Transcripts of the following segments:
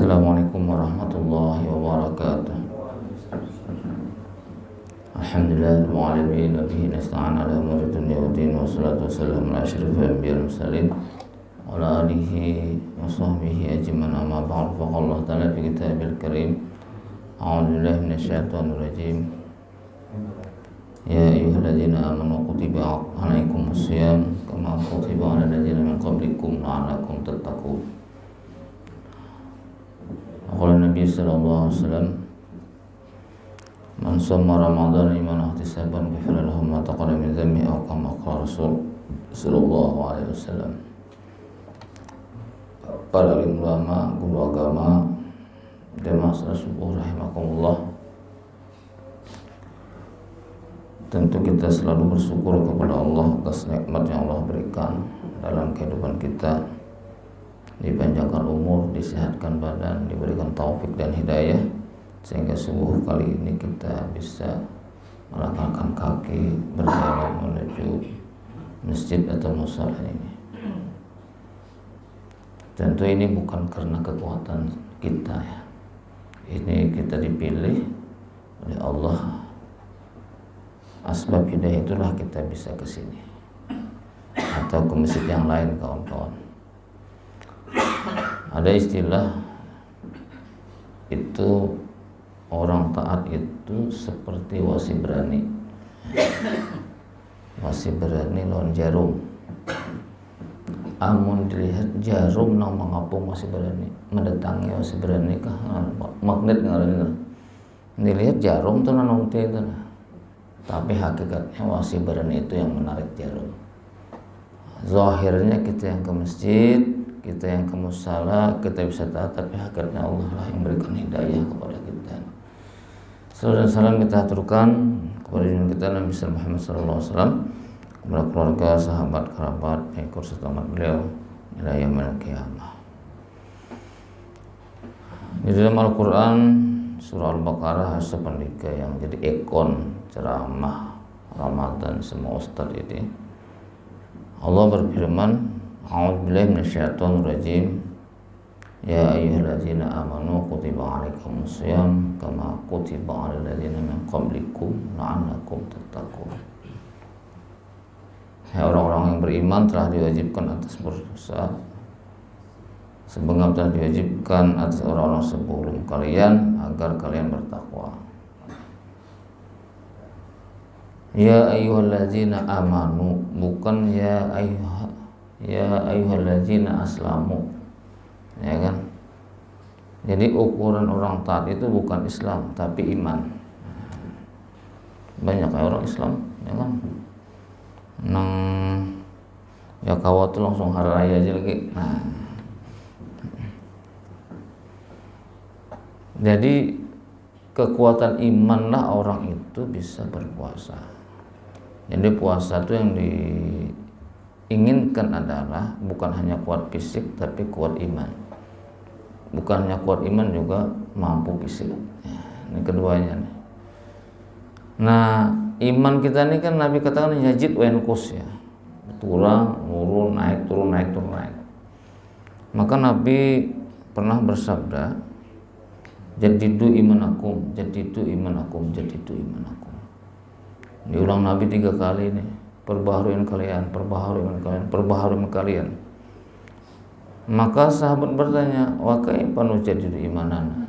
Assalamualaikum warahmatullahi wabarakatuh. Alhamdulillah Rabbil alamin wa bihi nasta'in ala umuri dunya waddin wa salatu wassalamu ala asyrafil anbiya'i wal mursalin wa ala alihi wa sahbihi ajmain amma ba'd. Fa qala Allah ta'ala fi kitabil karim a'udzu billahi minasyaitonir rajim. Ya ayyuhalladzina amanu kutiba 'alaikumus shiyam kama kutiba 'alal ladzina min qablikum la'allakum tattaqun. Qala Nabi sallallahu alaihi wasallam, man shoma Ramadan imanan wa ihtisaban ghufira lahu ma taqaddama min dhanbihi aw kama qala Rasul sallallahu alaihi wasallam. Para ulama, guru agama, jamaah subuh rahimakumullah. Tentu kita selalu bersyukur kepada Allah atas nikmat yang Allah berikan dalam kehidupan kita, dipanjangkan umur, disehatkan badan, diberikan taufik dan hidayah, sehingga subuh kali ini kita bisa melangkahkan kaki berjalan menuju masjid atau musala ini. Tentu ini bukan karena kekuatan kita ya. Ini kita dipilih oleh Allah. Asbab hidayah itulah kita bisa ke sini atau ke masjid yang lain, kawan-kawan. Ada istilah itu, orang taat itu seperti wasi berani. Wasi berani lawan jarum. Amun dilihat jarum nang mengapung wasi berani, mendatangi wasi berani kah magnet ngaranna. Dilihat jarum tuh nang teh itu. Tapi hakikatnya wasi berani itu yang menarik jarum. Zahirnya kita yang ke masjid, kita yang ke musala, kita bisa taat, tapi hakikatnya Allah lah yang berikan hidayah kepada kita. Salam dan salam kita aturkan kepada junjungan kita Nabi Muhammad SAW, kepada keluarga, sahabat, kerabat, pengikut serta umat beliau ila yaumil qiyamah. Di dalam Al-Quran surah Al-Baqarah sepandika yang jadi ikon ceramah Ramadan semua ustaz ini, Allah berfirman, a'udzubillahi minasyaitonir rajim. Ya ayyuhalladzina amanu kutiba 'alaikumus shiyam kama kutiba 'alal ladzina min qablikum la'allakum tattaqun. Hai orang-orang yang beriman, telah diwajibkan atas berpuasa sebagaimana telah diwajibkan atas orang-orang sebelum kalian agar kalian bertakwa. Ya ayyuhalladzina amanu, bukan ya ayyuhalladzina aslamu, ya kan? Jadi ukuran orang taat itu bukan Islam tapi iman. Banyak orang Islam, ya kan? Nang ya kawat tuh langsung hari raya aja lagi. Nah, jadi kekuatan imanlah orang itu bisa berpuasa. Jadi puasa itu yang diinginkan adalah bukan hanya kuat fisik tapi kuat iman. Bukan hanya kuat iman, juga mampu fisik. Ya, ini keduanya nih. Nah, iman kita ini kan Nabi katakan yazid wa yanqus ya. Turun, turun, naik, turun, naik, turun, naik. Maka Nabi pernah bersabda, jadidu imanakum, jadidu imanakum, jadidu imanakum. Diulang Nabi 3 kali ini, perbaharui kalian, perbaharui kalian, perbaharui kalian. Maka sahabat bertanya, wa kaifa nujadidu imanana?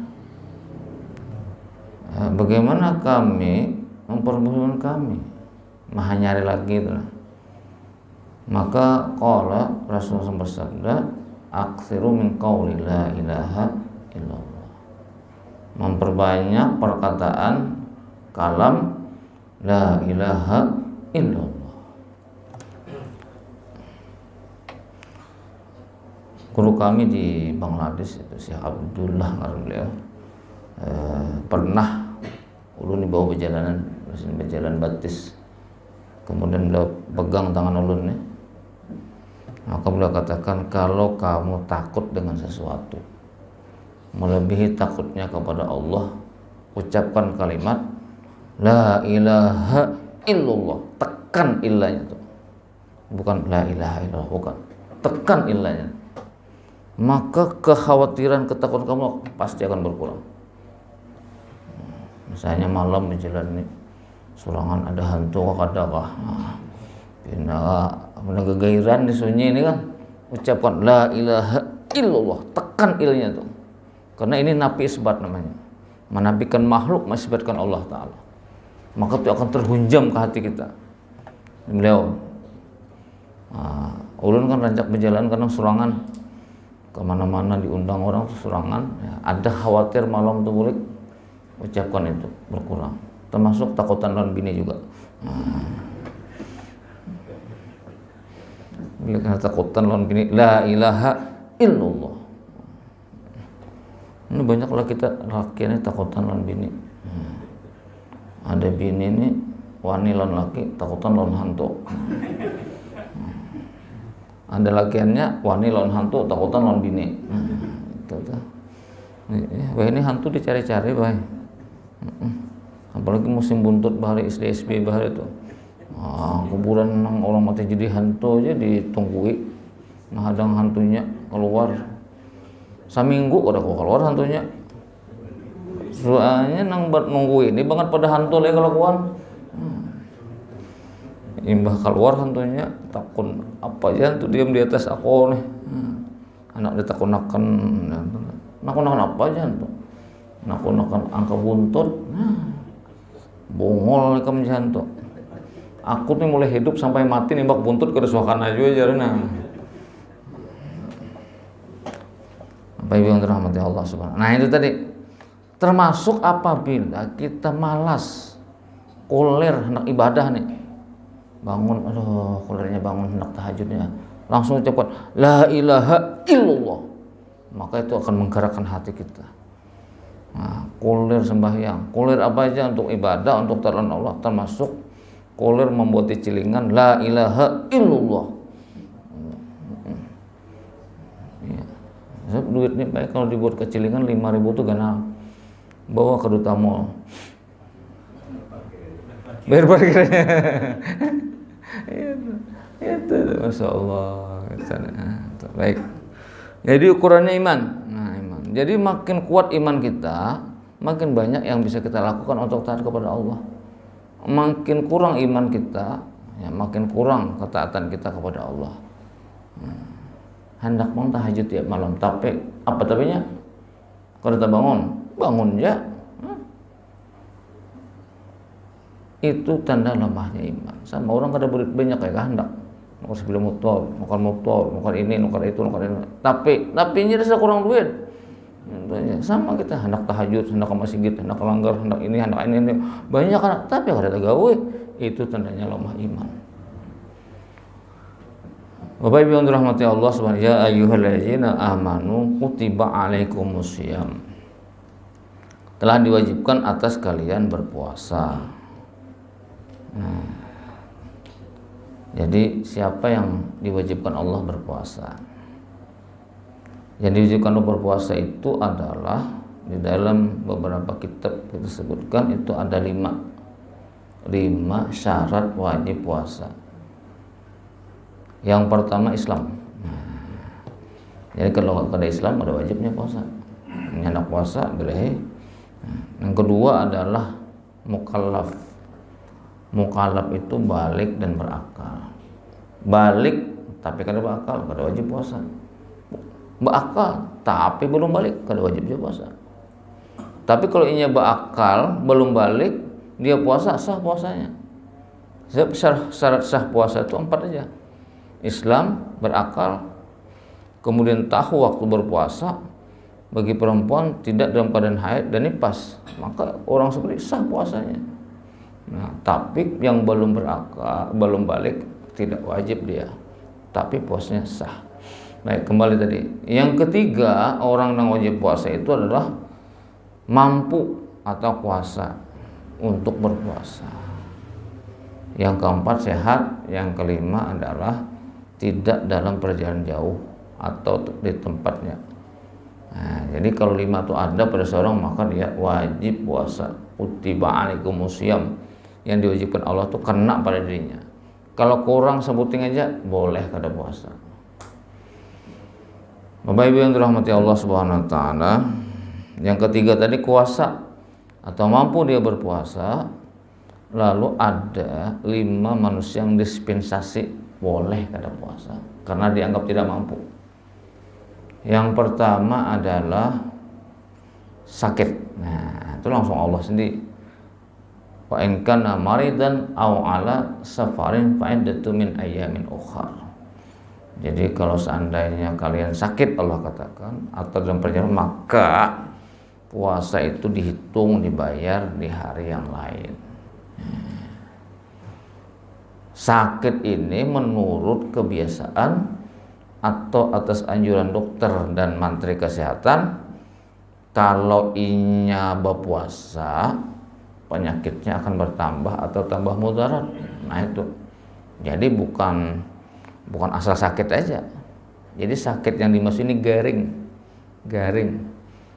Bagaimana kami memperbaharui kami? Maha nyari lagi itu. Maka qala Rasulullah bersabda, aksiru min qauli la ilaha illallah. Memperbanyak perkataan kalam la ilaha illallah. Guru kami di Bangladesh itu Syekh Abdullah beliau pernah ulun dibawa berjalan batis, kemudian beliau pegang tangan ulun nih. Maka beliau katakan, kalau kamu takut dengan sesuatu melebihi takutnya kepada Allah, ucapkan kalimat la ilaha illallah, tekan illahnya tuh, bukan la ilaha illallah, bukan, tekan illahnya. maka kekhawatiran, ketakutan kamu pasti akan berkurang. Misalnya malam di jalan ini surangan ada hantu kadakah, pindah kegairan di sunyi ini kan, ucapkan la ilaha illallah, tekan ilnya tuh, karena ini nafi isbat namanya, menafikan makhluk, mengisbatkan Allah Ta'ala, maka itu akan terhunjam ke hati kita. Beliau ulun kan rancak berjalan karena surangan kemana-mana diundang orang tuh surangan ya, ada khawatir malam tuh bulik, ucapkan itu berkurang, termasuk takutan lawan bini juga. Bila kena takutan lawan bini, la ilaha illallah. Ini banyaklah kita laki ini takutan lawan bini. Ada bini ini wani lawan laki takutan lawan hantu. Ada lakiannya wani lawan hantu takutan lawan bini. Itu tuh. Ini hantu dicari-cari, bae. Apalagi musim buntut bahari SDSB bahari itu. Kuburan orang mati jadi hantu aja ditunggui. Hadang hantunya keluar. Saminggu udah keluar hantunya. Soalnya nungguin ini banget pada hantu lagi kelakuan. Imbah keluar hantunya takun apa aja tuh diam di atas aku nih. Anak ditakunakan apa aja tuh. Nakunakan angka buntut. Bongol nih kamu jantung. Aku nih mulai hidup sampai mati nimbak buntut ke suakan aja jarana. Apa yang dirahmati Allah Subhanahu. Nah itu tadi termasuk apabila kita malas, koler hendak ibadah nih, bangun, aduh kolernya bangun hendak tahajudnya, langsung ucapkan la ilaha illallah, maka itu akan menggerakkan hati kita. Nah, koler sembahyang, koler apa aja untuk ibadah, untuk taat Allah, termasuk koler membuat cilingan la ilaha illallah. Duit ini baik kalau dibuat kecilingan 5.000 tuh ganal, bawa ke duta mall, bayar parkirnya. Itu masya Allah. Baik. Jadi ukurannya iman. Nah iman. Jadi makin kuat iman kita, makin banyak yang bisa kita lakukan untuk taat kepada Allah. Makin kurang iman kita, ya makin kurang ketaatan kita kepada Allah. Hendak bangun tahajud tiap malam, tapi apa tapinya? Kalau kita bangun ya. Itu tanda lemahnya iman. Sama orang kada berit banyak kayak hendak mau sebelum motor, nukar ini, nukar itu, nukar ini. Tapi ini rasa kurang duit. Sama kita hendak tahajud, hendak ke masjid, hendak langgar, hendak ini. Banyak kan, tapi kada gawe. Itu tandanya lemah iman. Bapak Ibu yang dirahmati Allah Subhanahu, ya ayyuhallazina amanu kutiba alaikumusiyam. Telah diwajibkan atas kalian berpuasa. Jadi siapa yang diwajibkan Allah berpuasa? Yang diwajibkan Allah berpuasa itu adalah di dalam beberapa kitab kita sebutkan itu ada 5 syarat wajib puasa. Yang pertama Islam. Jadi kalau pada Islam ada wajibnya puasa. Hendak puasa boleh. Yang kedua adalah mukallaf. Mukallaf itu balik dan berakal. Balik tapi kada berakal, kada wajib puasa. Berakal tapi belum balik, kada wajib juga puasa. Tapi kalau inya berakal belum balik, dia puasa, sah puasanya. Syarat sah puasa itu 4 aja. Islam, berakal, kemudian tahu waktu berpuasa, bagi perempuan tidak dalam keadaan haid dan nifas, maka orang seperti sah puasanya. Nah, tapi yang belum berakal, belum balik tidak wajib dia, tapi puasanya sah. Baik, kembali tadi. Yang ketiga, orang yang wajib puasa itu adalah mampu atau kuasa untuk berpuasa. Yang keempat sehat, yang kelima adalah tidak dalam perjalanan jauh atau di tempatnya. Nah, jadi kalau 5 itu ada pada seorang, maka dia wajib puasa. Kutiba alaikumusiyam, yang diwajibkan Allah itu kena pada dirinya. Kalau kurang sebuting aja boleh kada puasa. Bapak Ibu yang dirahmati Allah Subhanahu wa taala, yang ketiga tadi kuasa atau mampu dia berpuasa. Lalu ada 5 manusia yang dispensasi boleh kada puasa karena dianggap tidak mampu. Yang pertama adalah sakit. Nah, itu langsung Allah sendiri. Wa in kana maridan aw ala safarin fa iddatu min ayyamin ukhar. Jadi kalau seandainya kalian sakit, Allah katakan, atau dalam perjalanan, maka puasa itu dihitung dibayar di hari yang lain. Sakit ini menurut kebiasaan atau atas anjuran dokter dan mantri kesehatan, kalau inya berpuasa penyakitnya akan bertambah atau tambah mudarat. Nah itu, jadi bukan asal sakit aja. Jadi sakit yang dimaksud ini garing.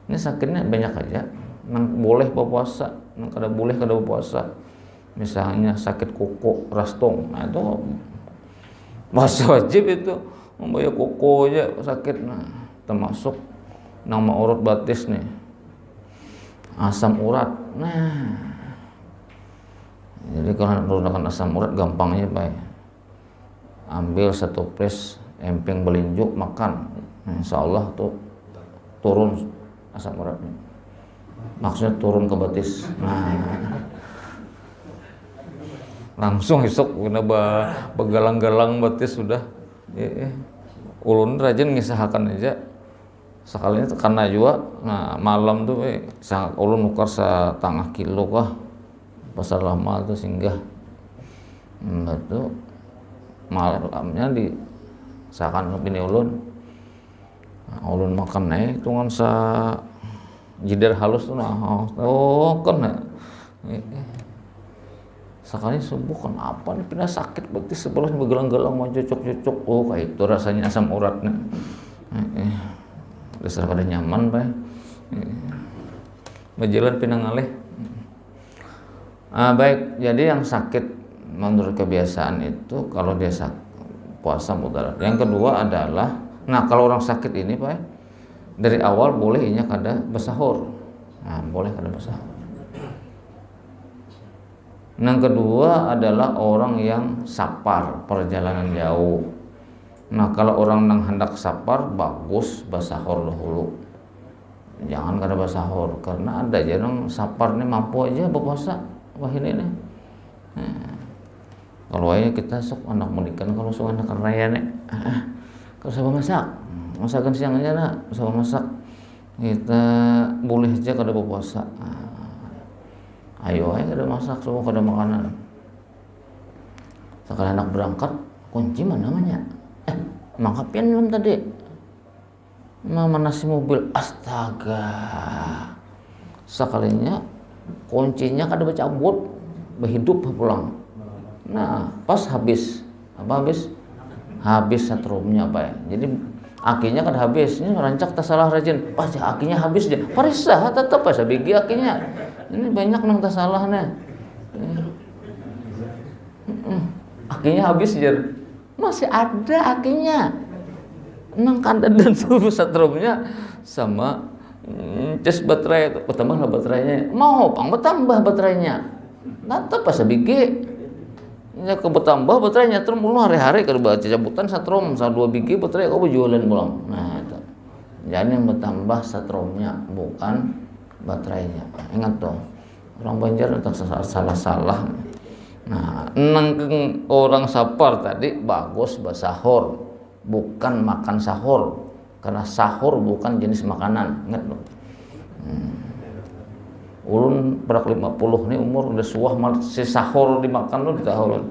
Ini sakitnya banyak aja. Nang boleh berpuasa, nang kada boleh kada berpuasa. Misalnya sakit kuku rastong, nah itu puasa wajib itu. Membayar kuku aja sakit, nah termasuk nama urat batis nih, asam urat. Nah, jadi kalau menurunkan asam urat gampangnya baik, ambil 1 pres emping belinjuk makan, insya Allah tuh turun asam uratnya. Maksudnya turun ke batis. Nah, langsung esok kena begalang-galang batis sudah. Ulun rajin ngisahakan aja sekalinya karena juga. Nah malam tuh ulun nukar 1/2 kilo kah pasar lama tuh singgah. Itu malamnya disahakan bini ulun. Nah, ulun makan hitungan jider halus tuh. Nah kan sekali subuh kenapa nih pindah sakit berarti sebelum begelang-gelang mau cocok-cocok. Oh kayak itu rasanya asam uratnya. Dasar kada nyaman bae. Berjalan pindah ngalih. Baik, jadi yang sakit menurut kebiasaan itu kalau dia puasa mudarat. Yang kedua adalah, nah kalau orang sakit ini Pak, dari awal boleh inya kada bersahur. Nah, boleh kada bersahur. Yang kedua adalah orang yang sapar perjalanan jauh. Nah kalau orang yang hendak sapar bagus bersahur dahulu. Jangan kada bersahur karena ada aja orang sapar nih mampu aja berpuasa. Wah ini nih. Nah, kalau aja kita sok anak mendikan kalau sok anak raya nih. Kalau saya masak, masakan siang aja nak, saya masak. Kita boleh aja kada berpuasa. Ayo aja kada masak, semua kada makanan. Sekali anak berangkat, kunci mana namanya? Mangkapian belum tadi? Mama nasi mobil, astaga. Sekalinya kuncinya kada bercabut, berhidup pulang. Nah, pas habis, apa habis? Habis setrumnya Pak. Jadi akinya kan habis, ini rancak tak salah rajin. Pas akinya habis dia, parisa tetap pas bigi akinya. Ini banyak nang tak salah nih. Akinya habis aja. Masih ada akinya. Nang kanda dan suruh setrumnya sama cas baterai itu. Bertambah baterainya. Mau bertambah baterainya. Tetap pas bigi. Ya ke bertambah baterainya terus mulu hari-hari kada baca cabutan setrum 2 biji baterai kau jualan pulang. Nah itu. Jadi yang bertambah setrumnya bukan baterainya. Ingat tuh. Orang Banjar tak salah-salah. Nah, orang sapar tadi bagus bersahur, bukan makan sahur. Karena sahur bukan jenis makanan. Ingat tuh. Ulun berak 50 nih umur udah suah masih sahur dimakan lu di tahun.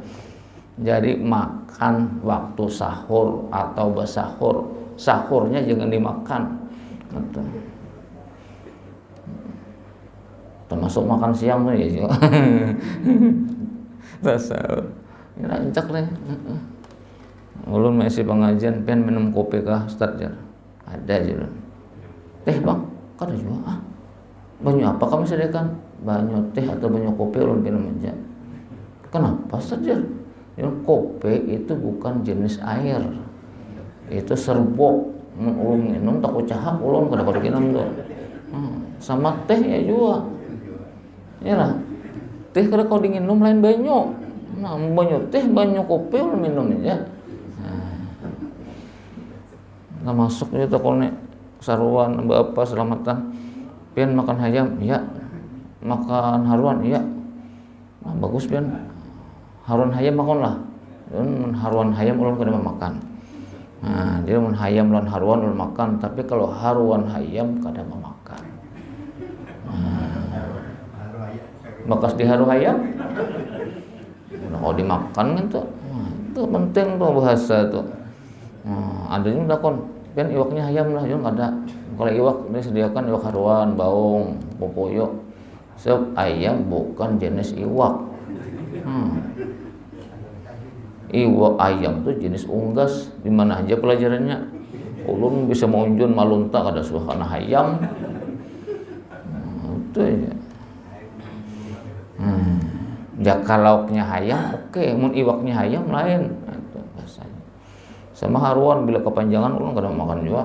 Jadi makan waktu sahur atau bersahur. Sahurnya jangan dimakan. Termasuk makan siang tuh ya. Sahur. Ini rancak nih. Ulun masih pengajian pengen minum kopi kah Ustaz jar. Ada aja. Teh Bang, kada juga banyu apa kamu sediakan? Banyu teh atau banyu kopi ulun minum aja. Kenapa saja? Yang kopi itu bukan jenis air. Itu serbuk. ulun minum takut cahak ulun kada kada minum tuh. Sama teh ya juga. Ya lah. Teh kada kau diminum lain banyu. Nah, banyu teh, banyu kopi ulun minum aja. Nah, masuk aja kalau nek saruan apa selamatan. Pian makan hayam, iya. Makan haruan, iya. Nah, bagus pian. Haruan hayam makan lah. Haruan hayam ulun kada makan. Nah, dia mun hayam lan haruan ulun makan, tapi kalau haruan hayam kada makan. Bekas diharu hayam. Nah, kalau dimakan kan tuh. Itu penting tuh bahasa tuh. Ada yang takon, pian iwaknya hayam lah, yung ada. Kalau iwak disediakan iwak haruan, baung, popoyo. Sebab ayam bukan jenis iwak. Iwak ayam tuh jenis unggas. Di mana aja pelajarannya. Ulun bisa mengunjun malunta kada suah kana hayam. Itu aja. Jakalauknya hayam oke, mun iwaknya hayam lain. Itu bahasanya. Sama haruan bila kepanjangan ulun kada makan juga.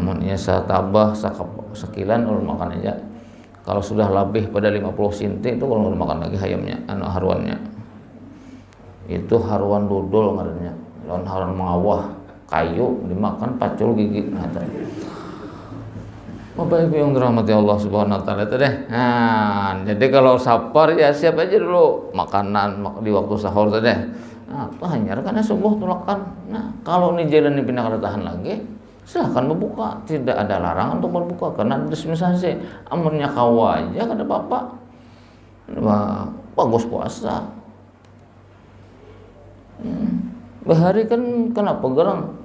Mun nya satabah sekilan ulun makan aja. Kalau sudah lebih pada 50 cm itu ulun makan lagi hayamnya, haruannya. Itu haruan dodol ngarannya. Lawan haruan mengawah kayu dimakan pacul gigi. Nah, Bapak Ibu yang dirahmati Allah Subhanahu wa taala itu deh. Nah, jadi kalau safar ya siap aja dulu makanan di waktu sahur tadi. Nah, itu hanya karena subuh tulakan. Nah, kalau ini jalan ini pindah kada tahan lagi, silahkan berbuka. Tidak ada larangan untuk berbuka karena dispensasi. Amunnya kawa aja kada apa-apa. Wah, bagus puasa. Bahari kan kenapa gerang?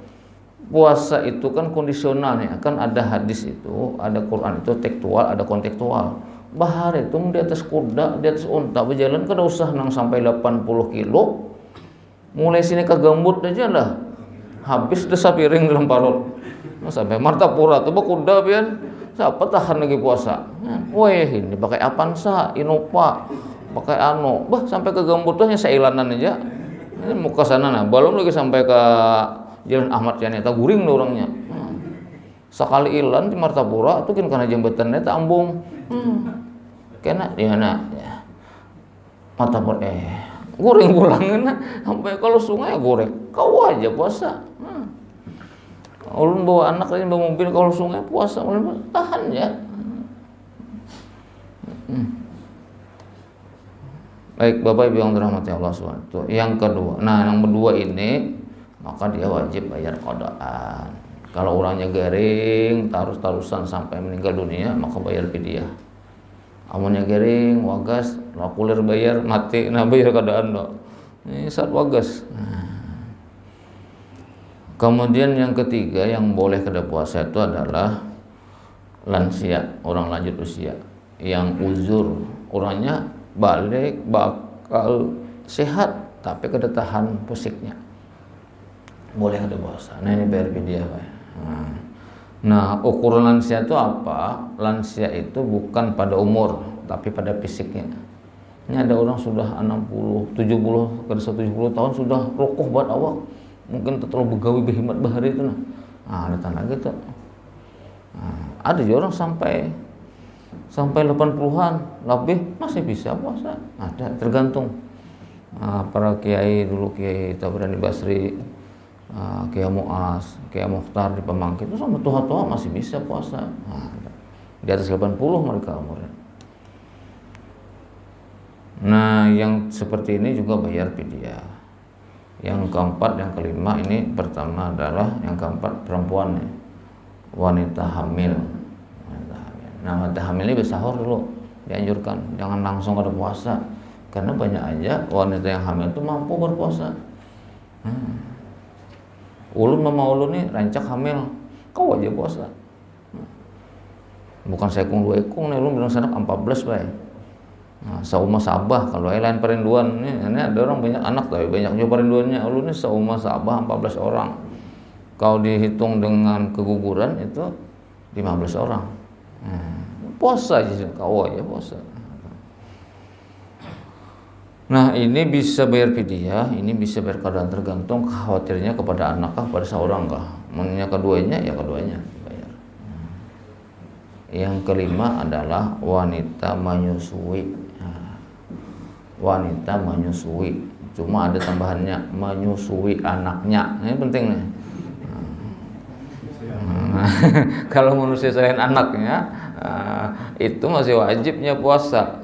Puasa itu kan kondisional ya, kan ada hadis itu, ada Quran itu tekstual, ada kontekstual. Bahari itu di atas kuda, di atas unta berjalan kada usah nang sampai 80 kilo. Mulai sini ke gambut aja lah. Habis desa piring dalam parut. Sampai Martapura tuh kuda pian. Siapa tahan lagi puasa? Weh, ini pakai Avanza, Innova, pakai anu. Bah sampai ke gambut tuh hanya seilanan aja. Ini muka sana nah, belum lagi sampai ke Jalan Ahmad Yani, tak guring orangnya. Sekali ilan di Martapura, itu kan karena jambatannya tak ambung. Kena dia nak, ya. Martapura, guring pulang kan, sampai kalau sungai goreng, kau aja puasa. Ulun bawa anak lagi bawa mobil kalau sungai puasa, ulun tahan ya. Baik Bapak Ibu yang dirahmati Allah SWT. Yang kedua, yang kedua ini maka dia wajib bayar qadaan. Kalau orangnya garing, tarus-tarusan sampai meninggal dunia, maka bayar fidyah. Amunnya garing, wagas, lakulir bayar, mati, bayar qadaan dok. Ini saat wagas. Kemudian yang ketiga yang boleh kada puasa itu adalah lansia, orang lanjut usia, yang uzur, orangnya balik, bakal sehat, tapi kada tahan pusiknya. Boleh ada puasa. Nah ini bayar fidyah, Pak. Nah, ukuran lansia itu apa? Lansia itu bukan pada umur, tapi pada fisiknya. Ini ada orang sudah 60, 70, kada 70 tahun sudah rokoh buat awak. Mungkin terlalu begawi berhemat bahari itu nah. Ada tanda gitu. Ada juga orang sampai 80-an lebih masih bisa puasa. Ada, tergantung. Para kiai dulu, Kiai Tabrani Basri, Kiai Mu'az, Kiai Mukhtar di Pemangkit itu sama tua-tua masih bisa puasa. Di atas 80 mereka umurnya. Nah, yang seperti ini juga bayar fidyah. Yang keempat, yang kelima ini pertama adalah yang keempat perempuan nih. Wanita hamil. Nah, wanita hamil ini bersahur dulu, dianjurkan, jangan langsung ada puasa. Karena banyak aja wanita yang hamil itu mampu berpuasa. Ulun mama ulun nih rancak hamil, kau aja puasa. Bukan sekung dua ekung nih, ulun bilang sana 14 baik. Saumah sabah kalau lain perinduan ini ada orang banyak anak tapi banyak juga perinduannya. Ulun nih saumah sabah 14 orang. Kau dihitung dengan keguguran itu 15 orang. Puasa aja kau aja puasa. Nah ini bisa bayar fidyah, ini bisa bayar qadaan tergantung khawatirnya kepada anak kah pada seorang kah. Menurutnya keduanya ya keduanya bayar. Yang kelima adalah wanita menyusui. Wanita menyusui, cuma ada tambahannya menyusui anaknya. Ini penting nih. Kalau manusia selain anaknya itu masih wajibnya puasa.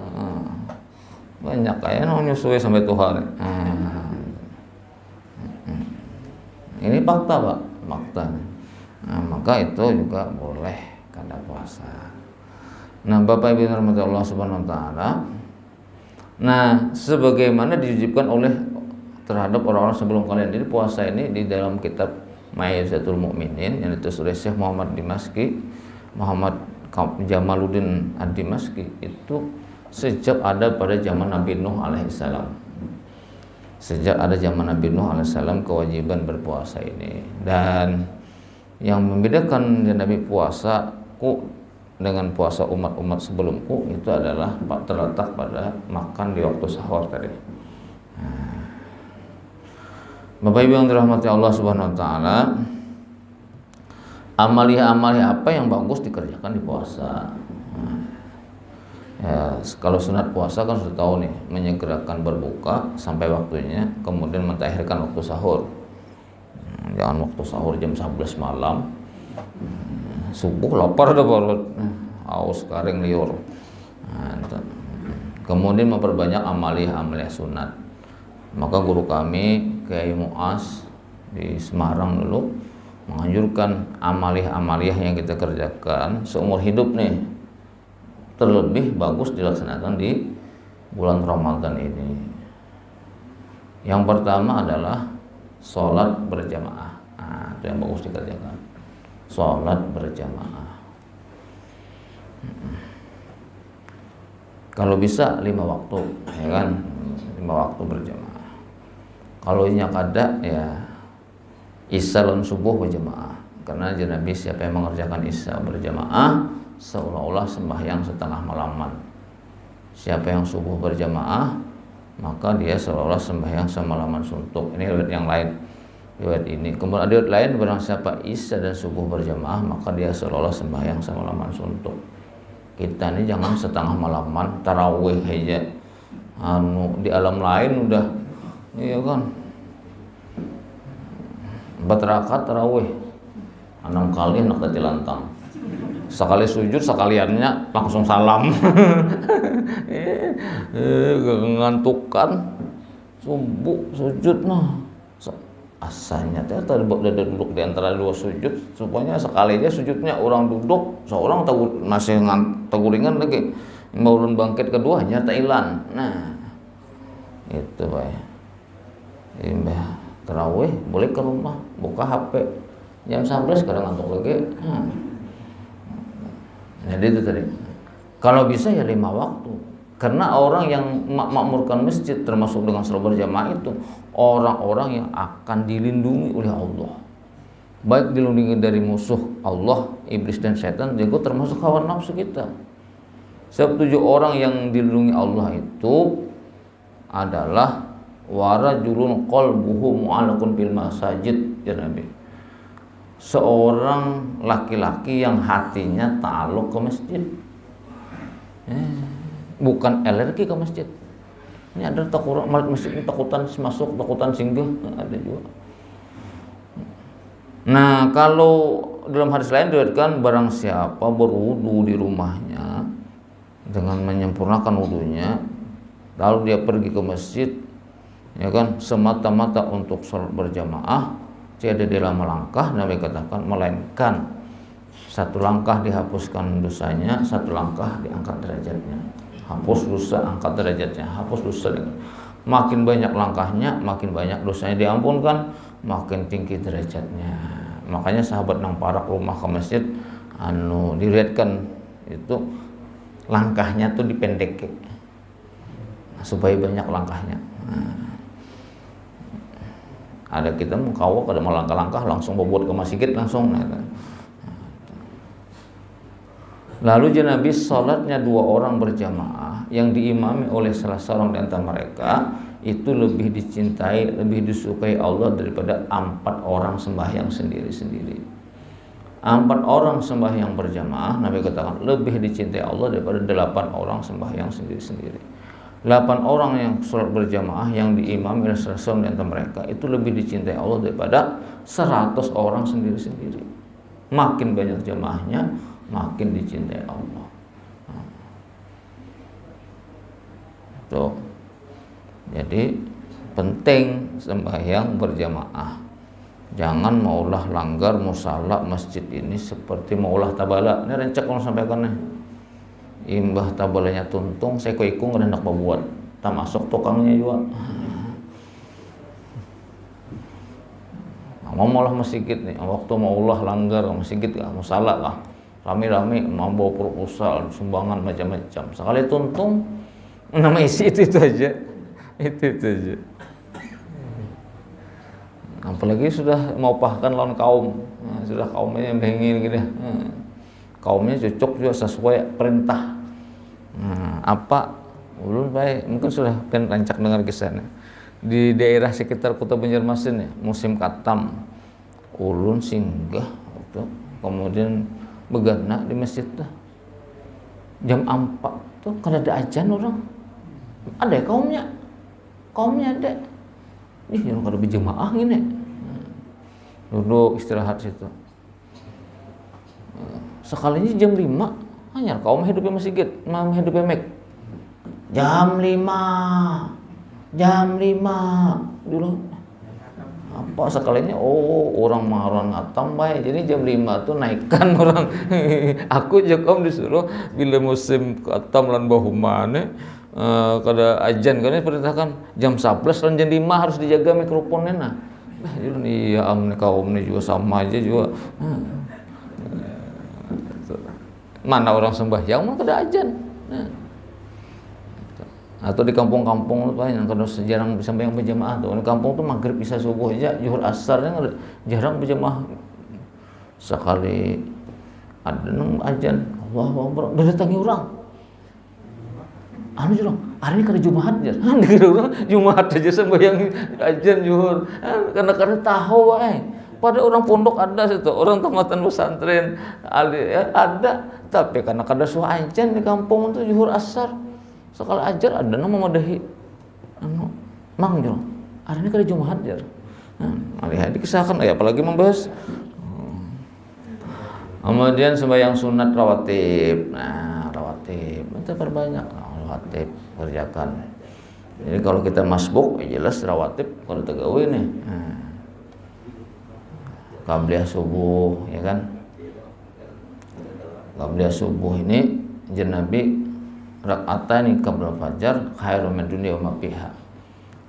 Banyak kayaknya menyusui sampai Tuhan. Ini fakta Pak, fakta. Maka itu juga boleh kada puasa. Nah Bapak Ibu rahmati Allah Subhanahu Wa Taala. Nah sebagaimana diwajibkan oleh terhadap orang-orang sebelum kalian. Jadi puasa ini di dalam kitab Maizatul Mukminin yang ditulis oleh Syekh Muhammad Jamaluddin Ad-Dimashqi itu sejak ada pada zaman Nabi Nuh alaihissalam. Sejak ada zaman Nabi Nuh alaihissalam kewajiban berpuasa ini. Dan yang membedakan Nabi puasaku dengan puasa umat-umat sebelumku itu adalah terletak pada makan di waktu sahur tadi. Bapak Ibu yang dirahmati Allah Subhanahu Wa Taala, amalia-amalia apa yang bagus dikerjakan di puasa. Ya, kalau sunat puasa kan sudah tahu nih, menyegerakan berbuka sampai waktunya, kemudian mentakhirkan waktu sahur. Jangan waktu sahur jam 11 malam. Subuh lapar dah perut, haus kering liur. Kemudian memperbanyak amalia-amalia sunat. Maka guru kami Kiai Muas di Semarang dulu menganjurkan amalia-amalia yang kita kerjakan seumur hidup nih, terlebih bagus dilaksanakan di bulan Ramadan ini. Yang pertama adalah sholat berjamaah. Itu yang bagus dikerjakan. Sholat berjamaah. Kalau bisa 5 waktu, ya kan, 5 waktu berjamaah. Kalau ini kada ya Isya dan subuh berjamaah. Karena Nabi siapa yang mengerjakan Isya berjamaah seolah-olah sembahyang setengah malaman. Siapa yang subuh berjamaah maka dia seolah-olah sembahyang semalaman suntuk. Ini riwayat yang lain. Riwayat ini. Kemudian ada riwayat lain, barang siapa Isya dan subuh berjamaah maka dia seolah-olah sembahyang semalaman suntuk. Kita ini jangan setengah malaman tarawih aja. Di alam lain udah, iya kan, 4 rakaat tarawih 6 kali nak tadi lantang. Sekali sujud sekaliannya langsung salam. Ngantukan subuh sujud nah. Asalnya tadi duduk di antara 2 sujud, supaya sekali aja sujudnya orang duduk, seorang masih teguringan lagi, baru bangkit keduanya Thailand. Nah itu baik. Tarawih boleh ke rumah, buka HP jam 11 kadang ngantuk lagi. Jadi itu tadi. Kalau bisa ya 5 waktu. Karena orang yang makmurkan masjid termasuk dengan sholat berjamaah itu orang-orang yang akan dilindungi oleh Allah. Baik dilindungi dari musuh Allah, iblis dan setan, juga termasuk hawa nafsu kita. Sebab 7 orang yang dilindungi Allah itu adalah warajulun qalbuhu mu'allaqun bil masajid, ya Nabi. Seorang laki-laki yang hatinya ta'alluq ke masjid. Bukan alergi ke masjid. Ini ada takut masjid ini, takutan masuk, takutan singgah, ada juga. Nah, kalau dalam hadis lain diriwayatkan barang siapa berwudu di rumahnya dengan menyempurnakan wudunya, lalu dia pergi ke masjid, ya kan, semata-mata untuk sholat berjamaah, tiada dia melangkah, Nabi katakan, melainkan 1 langkah dihapuskan dosanya, 1 langkah diangkat derajatnya. Hapus dosa, angkat derajatnya. Hapus dosa. Makin banyak langkahnya, makin banyak dosanya diampunkan, makin tinggi derajatnya. Makanya sahabat nang parak rumah ke masjid, diriwayatkan itu langkahnya tuh dipendek, supaya banyak langkahnya. Ada kita mengkawak, ada melangkah-langkah langsung bobot ke masjid langsung. Lalu Nabi sholatnya 2 orang berjamaah yang diimami oleh salah seorang di antara mereka itu lebih dicintai, lebih disukai Allah daripada 4 orang sembahyang sendiri-sendiri. 4 orang sembahyang berjamaah, Nabi katakan lebih dicintai Allah daripada 8 orang sembahyang sendiri-sendiri. 8 orang yang sholat berjamaah yang diimami oleh Rasul di antara mereka itu lebih dicintai Allah daripada 100 orang sendiri-sendiri. Makin banyak jamaahnya, makin dicintai Allah. Tuh. Jadi penting sembahyang berjamaah. Jangan maulah langgar musala masjid ini seperti maulah tabala. Ini rencak kalau sampaikan nih. Imbah tabalanya tuntung, saya ikung ada hendak membuat. Tak masuk tukangnya juga. Maulah masjid nih. Waktu maulah langgar masjid lah, musala lah. Rame-rame mau bawa proposal, sumbangan macam-macam. Sekali tuntung, nama isi itu aja. Itu aja. Apalagi sudah mau pahkan lawan kaum, nah, sudah kaumnya bengil gitu. Kaumnya cocok juga sesuai perintah. Apa ulun baik mungkin sudah rancak dengar kisahnya di daerah sekitar kota Banjarmasin ya, musim katam ulun singgah gitu. Kemudian begana di masjid tuh jam 4 tuh kada ada ajan orang, ada ya kaumnya ada. Ih, yang kada berjamaah gini. Duduk istirahat situ. Sekalinya jam 5, hanya kaum hidupnya masjid, mau hidupnya mek. Jam 5 dulu. Apa sekalinya orang marah ngatam baik. Jadi jam 5 tuh naikkan orang. Aku jakom disuruh bila musim katam lan bahumane kada ajan kan perintahkan jam 11 dan jam 5 harus dijaga mikrofonnya nah. Iya amne kaum ini juga sama aja juga. Mana orang sembahyang mana kada ajan. Atau di kampung-kampung tuh yang kada jarang sembahyang berjamaah tuh. Di kampung tuh maghrib bisa subuh aja, zuhur asarnya jarang berjamaah. Sekali ada nang ajan, Allahu Akbar, datangi orang. Anu jurang, hari ini kada Jumat aja. Dikira orang Jumat aja sembahyang ajan zuhur. Karena kada tahu wae. Pada orang pondok ada situ, orang tamatan pesantren ada, tapi karena kada suah ajan di kampung itu zuhur asar. Sekali ajar ada nama madahi anu mang jurang. Hari ini kada Jumat aja. Alih dikisahkan apalagi membahas. Kemudian sembahyang sunat rawatib. Nah, rawatib itu perbanyak. Rawatib kerjakan. Jadi kalau kita masbuk jelas rawatib kalau tegawe nih. Qabliyah subuh ya kan. Qabliyah subuh ini jan Nabi rakaatani qabla fajar khairun min dunya wa ma fiha.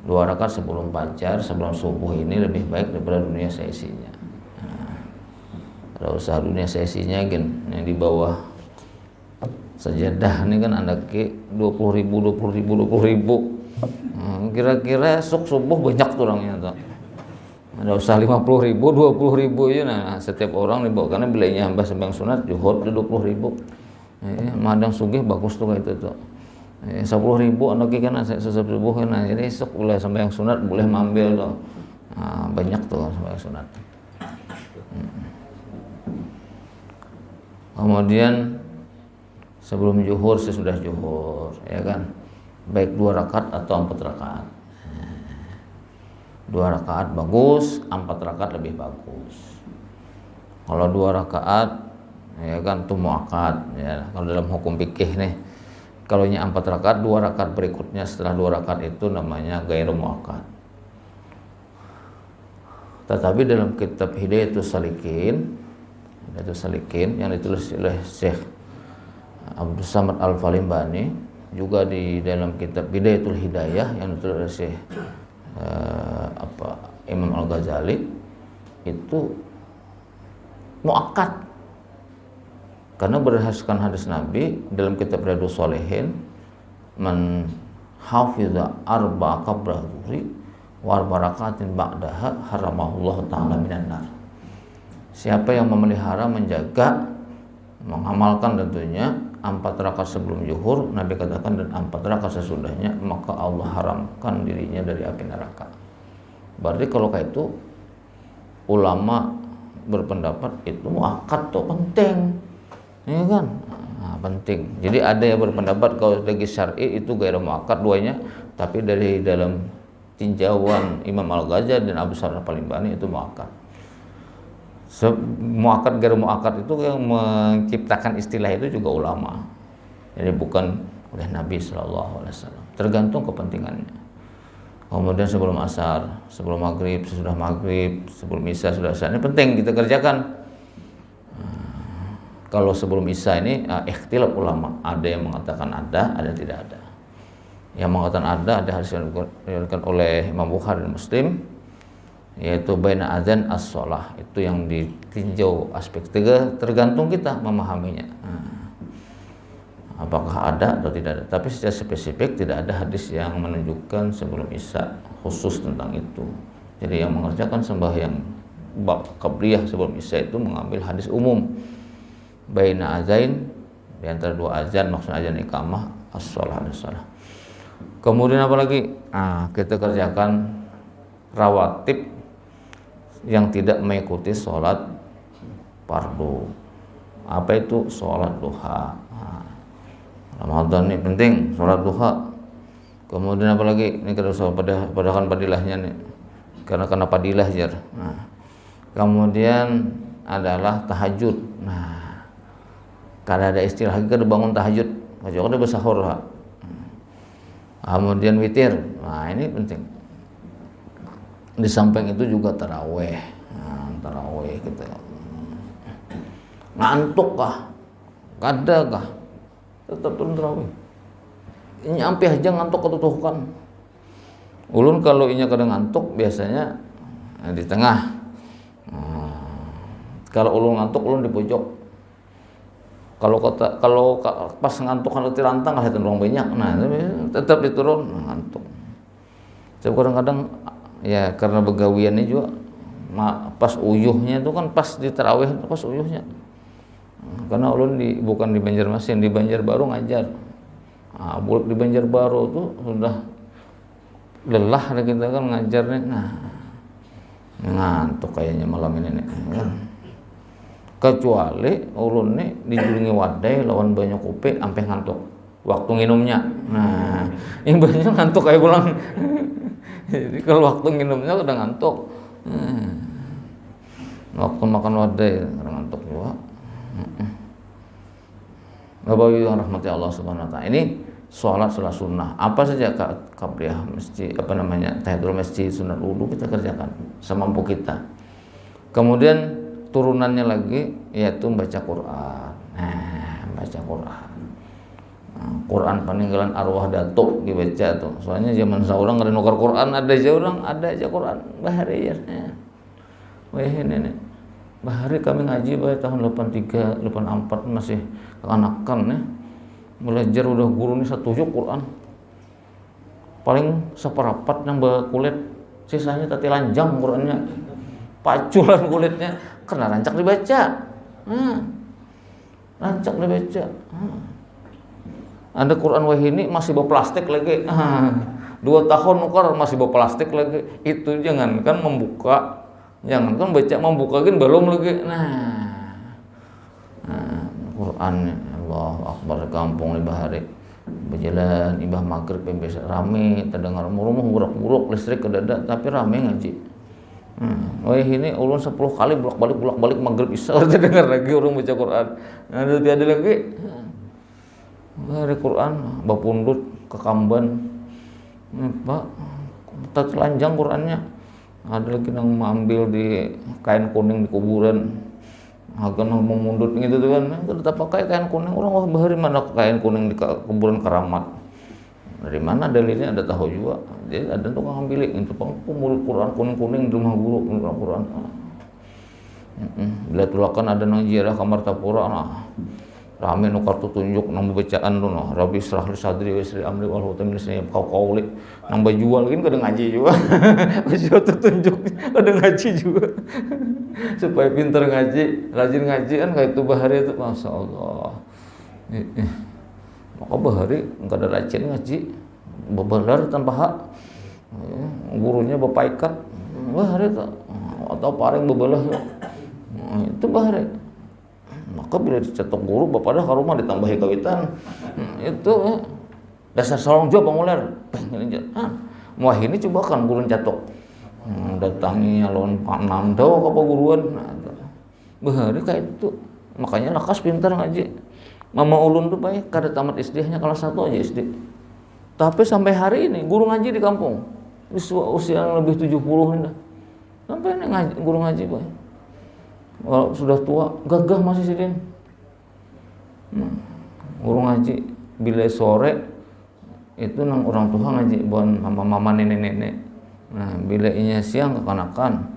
2 rakaat sebelum fajar, sebelum subuh ini lebih baik daripada dunia seisinya. Kalau usah dunia seisinya gen yang di bawah sajadah ini kan ada ke 20.000. Kira-kira esok subuh banyak tuh orangnya tuh. Ada usah 50.000, 20.000 ya nah setiap orang dibawa karena belinya hamba sembahyang sunat juhud 20.000. Madang sugih bagus tuh kayak itu tuh. 10.000 anak kan subuh nah jadi esok boleh sembahyang sunat boleh mambil tuh. Nah, banyak tuh sembahyang sunat. Kemudian sebelum zuhur, sesudah zuhur, ya kan, baik 2 rakaat atau 4 rakaat. 2 rakaat bagus, 4 rakaat lebih bagus. Kalau 2 rakaat, ya kan, itu muakkad. Ya, kalau dalam hukum fikih nih, kalau 4 rakaat, 2 rakaat berikutnya setelah 2 rakaat itu namanya ghairu muakkad. Tetapi dalam kitab Hidayatus Salikin yang ditulis oleh Syekh Abdul Samad Al-Falimbani, juga di dalam kitab Bidayatul Hidayah yang ditulis oleh Syekh Imam Al-Ghazali, itu muakkad karena berdasarkan hadis Nabi dalam kitab Riyadhus Shalihin, man hafiza arba'a qabla dhuhri wa arba'a ba'daha haramahullahu ta'ala minan nar. Siapa yang memelihara, menjaga, mengamalkan tentunya 4 rakaat sebelum zuhur, Nabi katakan, dan 4 rakaat sesudahnya, maka Allah haramkan dirinya dari api neraka. Berarti kalau kayak itu ulama berpendapat itu muakkad tuh penting, ya kan? Nah, penting. Jadi ada yang berpendapat kalau dari syar'i itu gairah muakkad duanya, tapi dari dalam tinjauan Imam Al-Ghazali dan Abu Sa'id Al-Limbani itu muakkad. Muakkad gairah muakkad itu yang menciptakan istilah itu juga ulama. Jadi bukan oleh Nabi SAW. Tergantung kepentingannya. Kemudian sebelum asar, sebelum maghrib, sesudah maghrib, sebelum isya, sudah asar, ini penting kita kerjakan. Kalau sebelum isya ini ikhtilaf ulama, ada yang mengatakan ada yang tidak ada. Yang mengatakan ada hadis yang diriwayatkan oleh Imam Bukhari dan Muslim, yaitu baina adzan as-shalah, itu yang ditinjau aspek tiga, tergantung kita memahaminya. Apakah ada atau tidak ada, tapi secara spesifik tidak ada hadis yang menunjukkan sebelum isya khusus tentang itu. Jadi yang mengerjakan sembahyang bab qabliyah sebelum isya itu mengambil hadis umum baina azain, di antara dua azan, maksudnya azan iqamah, as-shalah as-shalah. Kemudian apa lagi? Kita kerjakan rawatib yang tidak mengikuti sholat fardu. Apa itu? Sholat duha. Ramadan ini penting, sholat duha. Kemudian apa lagi? Ini kita usah padakan padilahnya nih, karena padilah jar. Kemudian adalah tahajud. Kalau ada istilah lagi kada bangun tahajud, kecuali ada bersahur. Kemudian witir. Ini penting. Di samping itu juga taraweh. Taraweh gitu. Ngantuk kah? Kada kah? Tetap turun taraweh. Nyampe aja ngantuk ketutuhkan. Ulun kalau inya kada ngantuk biasanya di tengah. Kalau ulun ngantuk, ulun di pojok. Kalau pas ngantuk kan tirantang lah itu orang banyak. Tetap diturun ngantuk. Saya kadang-kadang ya karena begawiannya juga pas uyuhnya itu kan pas di tarawih, pas uyuhnya. Karena ulun bukan di Banjarmasin, di Banjarbaru ngajar. Buluk di Banjarbaru tuh sudah lelah kita kan ngajarnya. Ngantuk kayaknya malam ini nih. Kecuali ulun nih dijulungi wadai lawan banyak kopi sampai ngantuk waktu nginumnya. Yang banyak ngantuk kayak pulang. Jadi kalau waktu nginumnya udah ngantuk. Waktu makan wadai ngantuk juga. Bapak Ibu yang rahmati Allah Subhanahu wa taala. Ini sholat sunnah. Apa saja qabliyah masjid, tahiyatul masjid, sunat wudu kita kerjakan semampu kita. Kemudian turunannya lagi yaitu baca Quran. Baca Quran. Quran peninggalan arwah datuk dibaca tuh. Soalnya zaman seorang ada nukar Quran, ada aja Quran bahari ya. Wah ini bahari kami ngaji tahun 83, 84 masih kekanakan ya. Belajar udah guru nih setuju Quran. Paling seperapat yang kulit, sisanya tati lanjang Qurannya. Paculan kulitnya karena rancak dibaca. Rancak dibaca. Ada Quran wahini masih bawa plastik lagi. 2 tahun nukar masih bawa plastik lagi. Itu jangankan membuka, jangankan baca, membuka kan belum lagi. Qurannya Allahu Akbar kampung di bahari. Berjalan ibah maghrib biasa rame, terdengar murmuh buruk-buruk listrik kedada tapi rame ngaji. Ini ulun 10 kali bolak-balik maghrib isya dengar lagi orang baca Quran. Ada lagi dari Quran bapundut ke Kamban. Pak, telanjang Qurannya. Ada lagi yang mengambil di kain kuning di kuburan. Agak memundut gitu tuh kan. Tetap pakai kain kuning. Orang bahari mana kain kuning di kuburan keramat. Dari mana dalilnya ada tahu juga. Jadi ada tuh ngambil itu pemulung Quran kuning-kuning di rumah guru Quran. Bila tulakan ada nang ziarah kamar tapura rame nu kartu tunjuk nang bacaan lu Rabbi israh li sadri wa yassir amri wal hutam lisani kau kaulik nang bajual kan kadang ngaji juga. Baju tertunjuk kadang ngaji juga. Supaya pintar ngaji, rajin ngaji kan kayak itu bahari itu masyaallah. Maka bahari enggak ada racun ngaji, bebelar tanpa hak, gurunya bapaikat, bahari atau paring bebelah, itu bahari. Maka bila dicetok guru, bapak dah karumah ditambahi kawitan, itu dasar salong jawab penguler, wah ini coba kan guru cetok, datangi alon panam tahu apa guruan, bahari kayak itu, makanya lakas pintar ngaji. Mama ulun tuh baik, kada tamat SD hanya kelas 1 aja SD. Tapi sampai hari ini guru ngaji di kampung, usia yang lebih 70 ini dah, sampai ini ngaji, guru ngaji baik. Kalau sudah tua, gagah masih sidin. Guru ngaji bila sore itu nang orang tua ngaji buat mama nenek-nenek. Nah, bila inya siang kekanakan,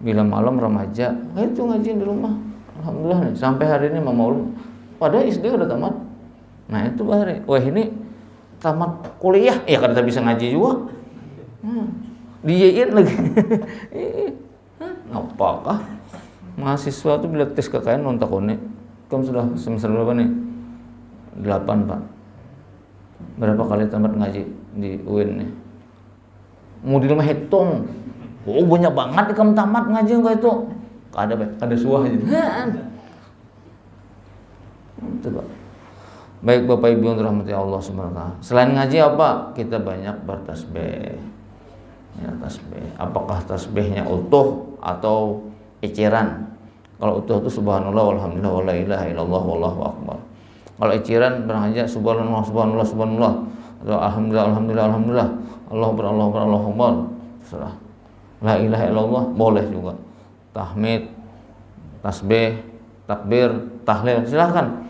bila malam remaja, itu ngaji di rumah. Alhamdulillah nih, sampai hari ini mama ulun padahal SD udah tamat. Nah, itu bahari. Wah, ini tamat kuliah, ya kada bisa ngaji juga. Diyain lagi. Apakah mahasiswa itu bila tes KKN non takone, kamu sudah semester berapa nih? 8 Pak. Berapa kali tamat ngaji di UIN nih? Mau di rumah hitung. Oh banyak banget kamu tamat ngaji enggak itu? Ada suah aja. Itu Pak. Baik Bapak Ibu yang dirahmati Allah Subhanahu wa taala. Selain ngaji apa? Kita banyak bertasbih. Ya, tasbih. Apakah tasbihnya utuh atau eceran? Kalau utuh itu subhanallah walhamdulillah wala ilaha illallah wallahu akbar. Kalau eceran barang aja subhanallah subhanallah subhanallah atau alhamdulillah alhamdulillah alhamdulillah Allahu akbar Allahu akbar Allahu akbar. Terserah. La ilaha illallah boleh juga. Tahmid, tasbih, takbir, tahlil silahkan.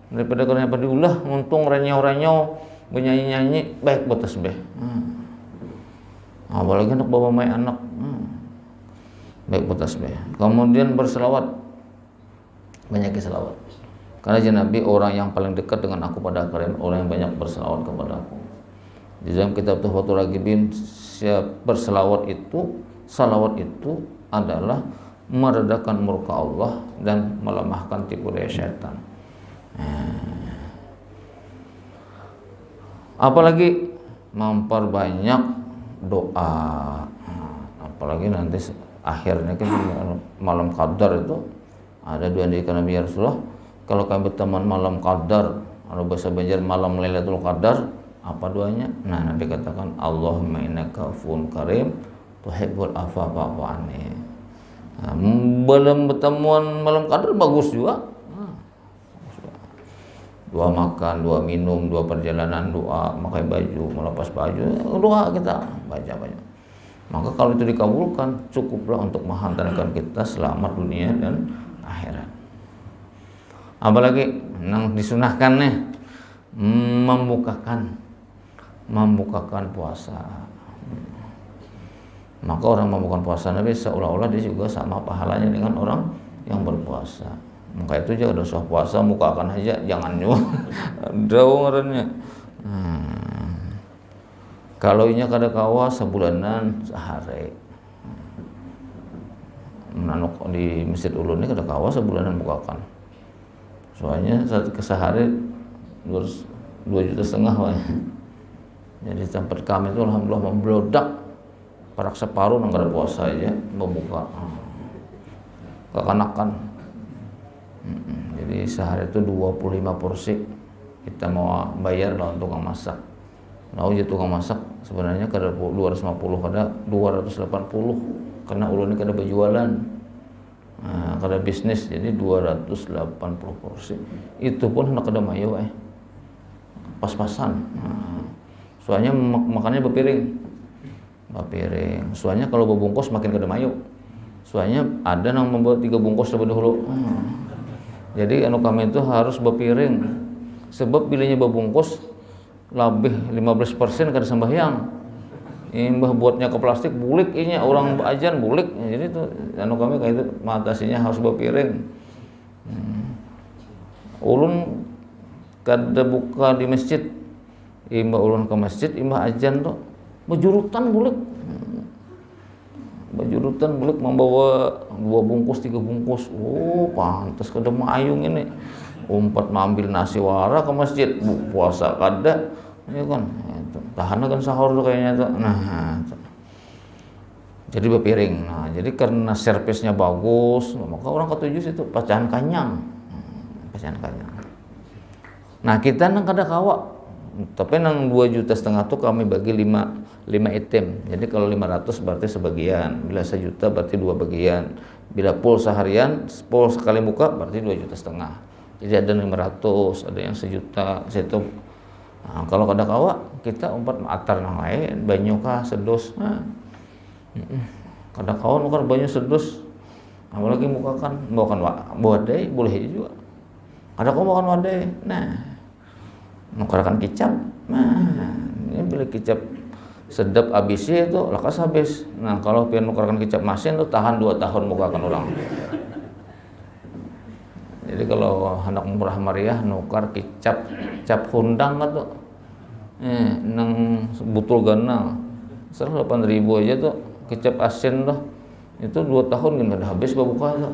Daripada kalian apa diulah untung renyau-renyau bernyanyi-nyanyi baik buat tasbih. Apalagi untuk bawa main anak. Baik buat tasbih. Kemudian berselawat, banyak selawat. Karena Nabi orang yang paling dekat dengan aku pada kalian orang yang banyak berselawat kepada aku. Di dalam kitab Tuhfatul Ragibin, berselawat itu, salawat itu adalah meredakan murka Allah dan melemahkan tipu daya syaitan. Apalagi memperbanyak doa. Apalagi nanti akhirnya kan malam qadar itu ada dua dari Nabi Rasulullah, kalau kami berteman malam qadar atau bahasa Banjar malam Lailatul Qadar, apa doanya? Nah, Nabi katakan Allahumma innaka afuwun karim tuhibbul afwa fa'fu anni. Nah, belum bertemuan malam qadar bagus juga. Dua makan, dua minum, dua perjalanan, doa, pakai baju, melepas baju, doa kita baca banyak. Maka kalau itu dikabulkan, cukuplah untuk menghantarkan kita selamat dunia dan akhirat. Apalagi yang disunahkan nih, membukakan puasa. Maka orang membukakan puasa Nabi seolah-olah dia juga sama pahalanya dengan orang yang berpuasa. Maka itu juga dosa puasa mukakan aja, jangan juga jauh ngarannya. Kalau inya kada kawa sebulanan sehari. Menanuk di Masjid Ulun ini kada kawa sebulanan bukakan. Soalnya sehari 2,5 juta wah. Jadi tempat kami itu alhamdulillah memblodak. Parak separuh nang kada puasa aja membuka. Kekanakan. Jadi sehari itu 25 porsi kita mau bayar lah untuk tukang masak. Nah, jadi tukang masak sebenarnya kada 250 kada 280 karena ulun ini kada berjualan. Nah, kada bisnis jadi 280 porsi. Itu pun hendak kada mayo pas-pasan. Nah, soalnya makannya berpiring. Soalnya kalau berbungkus makin kada mayo. Soalnya ada yang membuat 3 bungkus terlebih dahulu. Jadi kami itu harus berpiring. Sebab bilanya berbungkus lebih 15% kada sembahyang. Imbah buatnya ke plastik bulik ini orang ajan bulik. Jadi itu kami kayak itu mengatasinya harus berpiring. Ulun kada buka di masjid. Imbah ulun ke masjid, imbah ajan tuh berjurutan bulik. baju rutan bulik membawa 2 bungkus 3 bungkus. Oh pantas kada mayung ini, umpat mengambil nasi wara ke masjid, puasa kada ya kan, tahan kan sahur tuh kayaknya tuh. Nah jadi berpiring. Nah jadi karena servisnya bagus maka orang ketujuh situ pecahan kanyang. Nah kita nang kada kawa, tapi nang 2,5 juta tuh kami bagi 5 item. Jadi kalau 500 berarti sebagian, bila 1 juta berarti 2 bagian, bila full seharian, full sekali buka berarti 2,5 juta. Jadi ada 500, ada yang 1 juta situ. Nah, kalau kada kawa kita umpat atar nang lain, banyu kah sedos. Nah, kada kawa nukar banyu sedos, apalagi mukakan wadai boleh juga. Kada kawa makan wadai. Nah, nukarkan kicap. Nah, ini bila kicap sedap habis itu lakas habis. Nah, kalau pian nukarkan kicap masin tuh tahan 2 tahun mukakan ulang. Jadi kalau hendak murah meriah nukar kicap hundang tuh. Nang butul ganal 8.000 aja tuh kicap asin tuh. Itu 2 tahun kan udah habis buka tuh.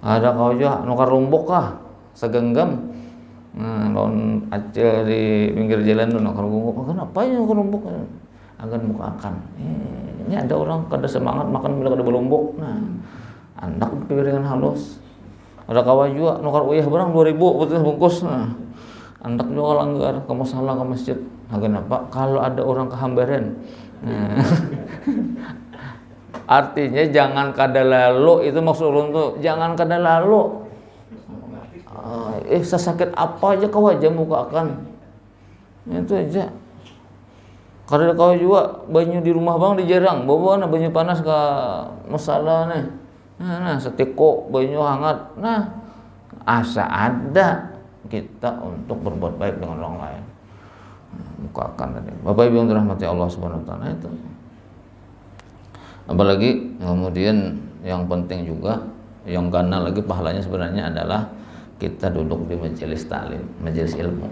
Ada kau juga nukar rumbuk kah segenggam. Nah, lawan acil di pinggir jalan tuh nukar rumbuk. Kenapa ya nukar rumbuk? Agan mukakan. Ini ada orang kada semangat makan bila kada berumbuk. Nah, andak piringan halus. Ada kawan juga nukar uyah barang 2.000 putih bungkus. Nah, andak juga langgar ke musala ke masjid. Nah, kenapa? Kalau ada orang kehambaran. Nah, artinya jangan kada lalu, itu maksud ulun tuh, jangan kada lalu. Sesakit apa aja kau aja mukakan. Itu aja. Kada kau juga banyu di rumah bang dijarang, bawa na banyu panas ke musala nih. Nah, setiko banyu hangat. Nah, asa ada kita untuk berbuat baik dengan orang lain. Mukakan tadi. Bapak Ibu yang dirahmati Allah Subhanahu wa taala itu. Apalagi kemudian yang penting juga, yang gana lagi pahalanya sebenarnya adalah kita duduk di majelis taklim, majelis ilmu.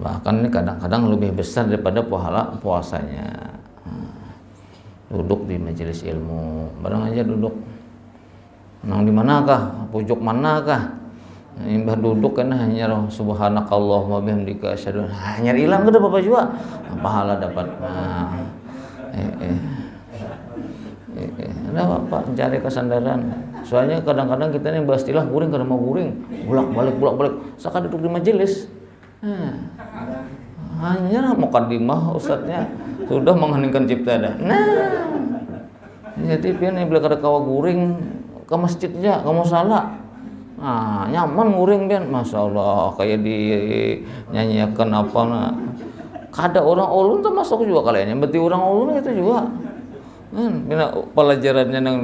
Bahkan ini kadang-kadang lebih besar daripada pahala puasanya. Duduk di majelis ilmu, barang aja duduk. Nang di manakah? Pojok manakah? Imbah duduk kan hanya subhanakallahumma bihamdika asyhadu hanya hilang ke Bapak juga. Pahala dapat. Ada apa cari kesandaran. Soalnya kadang-kadang kita ini bastilah guring kada mau guring, bolak-balik. Saka duduk di majelis. Hanya mukadimah ustadznya sudah mengheningkan cipta dah. Nah, jadi pian bila kada kawa guring ke masjidnya, kamu salah. Nah, nyaman guring pian, masyaallah kayak dinyanyikan apa nah. Kada orang ulun tuh masuk juga kalian, berarti orang ulun itu juga. Bina pelajarannya yang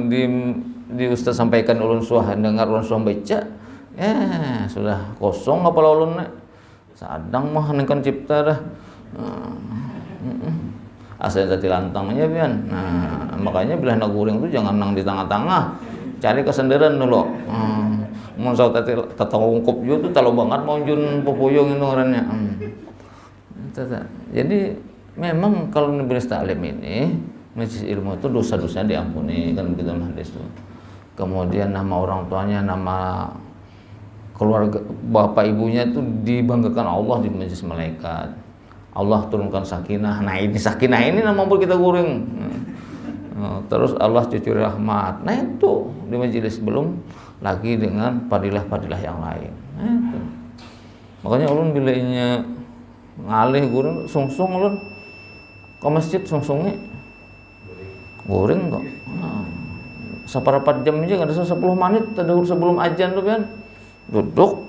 di ustaz sampaikan ulun suah dengar ulun suah baca, sudah kosong kepala ulun nek. Sadang mah heningkan cipta dah. Asal tadi lantangnya pian. Nah, makanya bila nak guring tu jangan nang di tengah-tengah. Cari kesenderan dulu. Mun saw tadi tatawungkup juga tu talo banget mau jun popuyong itu ngarannya. Jadi memang kalau majelis taklim ini, majelis ilmu itu dosa-dosanya diampuni kan begitu hadis itu. Kemudian nama orang tuanya, nama keluarga bapak ibunya itu dibanggakan Allah di majelis malaikat. Allah turunkan sakinah. Nah ini sakinah ini nama kita guring. Terus Allah cucur rahmat. Nah itu di majelis, belum lagi dengan fadilah-fadilah yang lain. Nah, itu. Makanya ulun bila inya ngalih guring sungsung ulun ke masjid sungsungnya guring kok. Seperempat jam aja kada 10 menit sebelum ajan tuh kan duduk.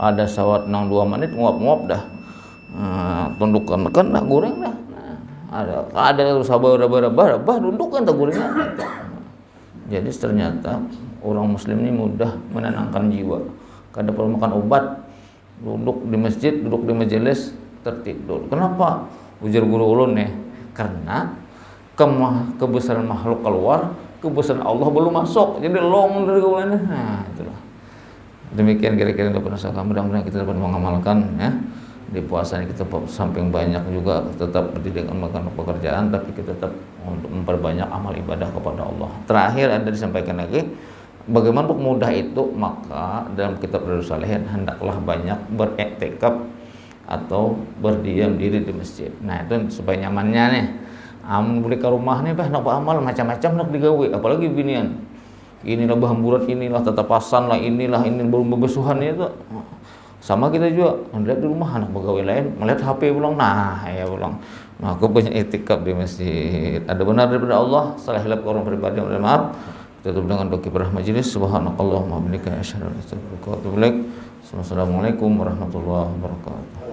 Ada sawat nang 2 menit nguap-nguap dah. Tundukan kan nak guring dah. Ada sabar duduk kan tak guringnya. Jadi ternyata orang muslim ini mudah menenangkan jiwa. Kada perlu makan obat. Duduk di masjid, duduk di majelis, tertidur. Kenapa? Ujar guru ulun nih. Karena kebesaran makhluk keluar, kebesaran Allah belum masuk. Jadi long dari kemuliaan. Nah, itulah. Demikian kira-kira yang dapat saya. Mudah-mudahan kita dapat mengamalkan ya. di puasa ini kita samping banyak juga tetap pendidikan makan pekerjaan, tapi kita tetap untuk memperbanyak amal ibadah kepada Allah. Terakhir ada disampaikan lagi, bagaimana untuk mudah itu, maka dalam kitab Riyadhus Shalihin hendaklah banyak beriktikaf atau berdiam diri di masjid. Nah itu supaya nyamannya nih. Beli ke rumah nih, bah nak amal macam-macam nak digawe, apalagi binian. Inilah bahamburan, inilah tatapasan lah, inilah ini belum bebesuhan itu. Sama kita juga melihat di rumah anak pegawai lain melihat HP pulang, nah ya pulang. Nah, aku punya itikaf di masjid. Ada benar daripada Allah, salah hilap ke orang pribadi, mohon maaf. Tutup dengan doa kibarah majelis. Subhanakallahumma wa bihamdika asyhadu an la ilaha illa anta astaghfiruka wa atubu ilaik. Assalamualaikum warahmatullahi wabarakatuh.